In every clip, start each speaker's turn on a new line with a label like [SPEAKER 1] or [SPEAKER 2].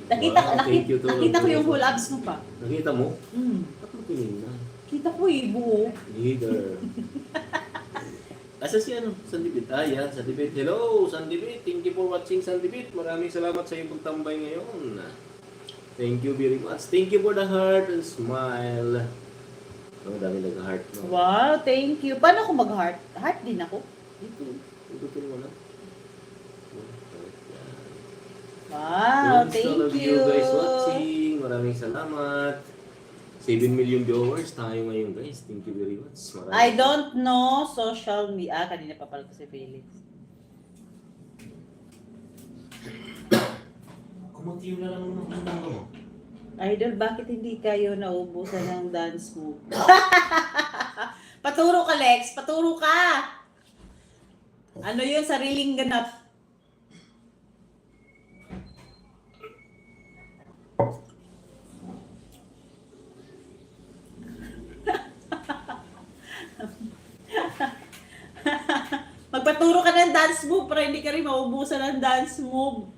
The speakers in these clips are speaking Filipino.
[SPEAKER 1] Thank you to
[SPEAKER 2] Nakita ko yung whole abs mo pa.
[SPEAKER 1] Nakita mo?
[SPEAKER 2] Mm.
[SPEAKER 1] Ba't mo tinignan?
[SPEAKER 2] Kita ko eh, buo.
[SPEAKER 1] Neither. Asa si ano? Sandipit. Yan, Sandipit. Hello, Sandipit. Thank you for watching, Sandipit. Maraming salamat sa iyong pagtambay ngayon. Thank you very much. Thank you for the heart and smile. Ang dami nag-heart. No?
[SPEAKER 2] Wow, thank you. Paano ako mag-heart? Heart din ako.
[SPEAKER 1] Ito. Itutin mo na.
[SPEAKER 2] Wow,
[SPEAKER 1] Thanks
[SPEAKER 2] thank
[SPEAKER 1] to all of
[SPEAKER 2] you.
[SPEAKER 1] you guys watching. Maraming salamat. 7 million viewers tayo ngayon guys. Thank you very much.
[SPEAKER 2] I don't know social media. Kanina pa pala ko si Felix.
[SPEAKER 1] Kumunti na lang ng andang mo.
[SPEAKER 2] Idol, bakit hindi kayo naubusan ng dance move? Paturo ka, Lex. Paturo ka. Ano yun? Sariling ganap. Magpaturo ka ng dance move para hindi ka rin maubusan ng dance move.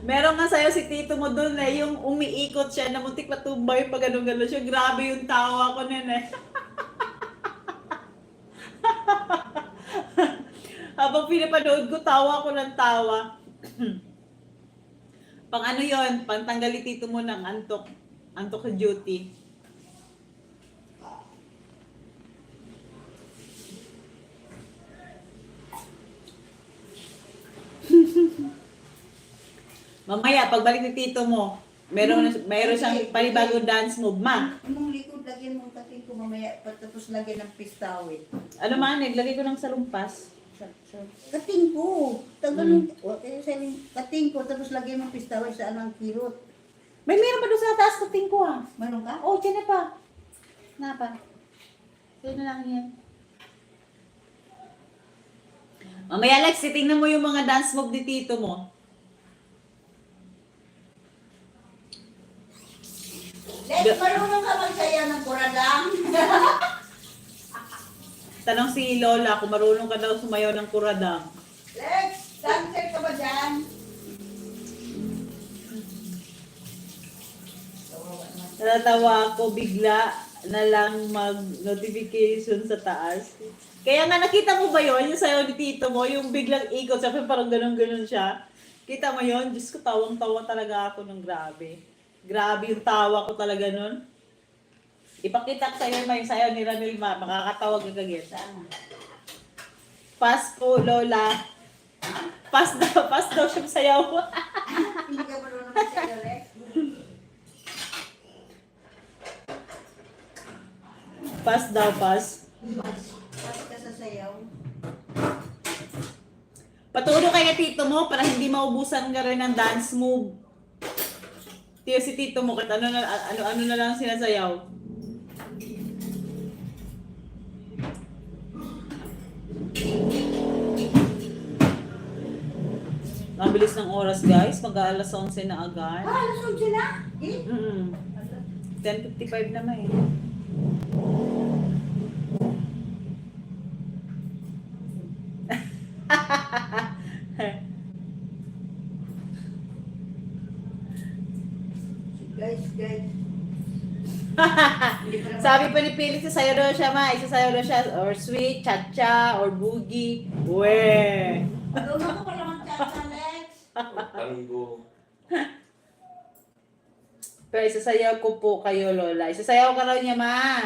[SPEAKER 2] Meron nga sa'yo si tito mo doon eh, yung umiikot siya, namuntik matumba yung pag gano'n siya. Grabe yung tawa ko nun eh. Habang pinapanood ko, tawa ko ng tawa. Pang ano yon, pang tanggali tito mo ng antok. Antok sa duty. Mamaya, pagbalik ni tito mo, meron siyang panibagong dance move, ma.
[SPEAKER 3] Yung likod, lagyan mo kating ko mamaya, tapos lagyan ng pistawit.
[SPEAKER 2] Ano man, naglagay ko ng salumpas.
[SPEAKER 3] Kating ko. Tagalog. Kating ko, tapos lagyan ng pistawit sa anong kirot.
[SPEAKER 2] May meron pa doon sa taas ko ko ah.
[SPEAKER 3] Meron ka?
[SPEAKER 2] Oh, dyan na pa. Napa. Sino lang yan. Mamaya, Lex, tingnan mo yung mga dance move ni tito mo.
[SPEAKER 3] Lex, marunong ka magsaya ng kuradang?
[SPEAKER 2] Tanong si Lola kung marunong ka daw sumayaw ng kuradang.
[SPEAKER 3] Lex, dancer ka ba dyan?
[SPEAKER 2] Natatawa ako bigla na lang mag-notification sa taas. Kaya nga nakita mo ba yon yung sayaw ni tito mo, yung biglang ikot, sabi parang ganun-ganun siya. Kita mo yon? Diyos ko, tawang-tawa talaga ako ng grabe. Grabe yung tawa ko talaga nun. Ipakita ko sa'yo yung sayaw ni Ramil Ma, makakatawag ka kagit. Pass po, Lola. Pass daw siya sayaw.
[SPEAKER 3] Hindi ka marunong magsaya, Lex?
[SPEAKER 2] Pass daw, pass.
[SPEAKER 3] Pas ka sa sayaw.
[SPEAKER 2] Paturo kay tito mo para hindi maubusan ka rin ng dance move. Tiyo si tito mo, kahit ano na lang sinasayaw. Ang bilis ng oras guys, mag-aalas 11 na agad.
[SPEAKER 3] Alas 11 na? Eh?
[SPEAKER 2] 10:55 naman eh.
[SPEAKER 3] Guys.
[SPEAKER 2] Sabi pa ni Felix, sasayaw daw siya isasayaw daw siya or sweet, cha-cha, or boogie. Weh!
[SPEAKER 3] Marunong ko pala mag-cha-cha, Lex.
[SPEAKER 1] Tango.
[SPEAKER 2] Pero isasayaw ko po kayo, Lola. Isasayaw ka raw niya, ma.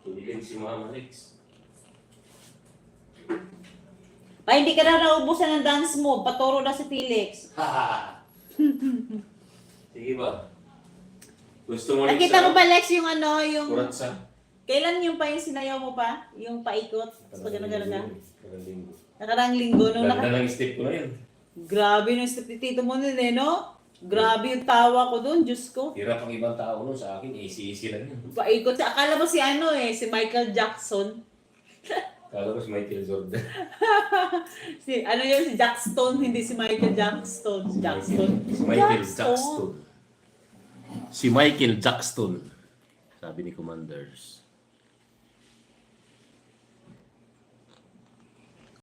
[SPEAKER 1] Kinilig si Mama Lex.
[SPEAKER 2] Pa, hindi ka na naubusan ng dance mo. Paturo na si Felix.
[SPEAKER 1] Sige ba? Gusto mo Lex?
[SPEAKER 2] Nakita mo ba, Lex, yung ano, yung...
[SPEAKER 1] Kuratsa.
[SPEAKER 2] Kailan yung pa yung sinayaw mo pa? Yung paikot? Pag gano'n-gano'n ka?
[SPEAKER 1] Karang linggo.
[SPEAKER 2] Nakarang linggo. Nung
[SPEAKER 1] Ganda ng step ko na yun.
[SPEAKER 2] Grabe yung step ni tito mo nun eh, no? Grabe yung tawa ko dun, Diyos ko.
[SPEAKER 1] Hirap ang ibang tao nun sa akin, easy lang yun.
[SPEAKER 2] Paikot siya. Akala mo si ano eh, si Michael Jackson.
[SPEAKER 1] Kala ko si Michael Jordan.
[SPEAKER 2] Ano yun, si Jackson, hindi si Michael Jackson. Si Jackson.
[SPEAKER 1] Si Michael Jackson. Si Michael Jackson. Sabi ni Commanders.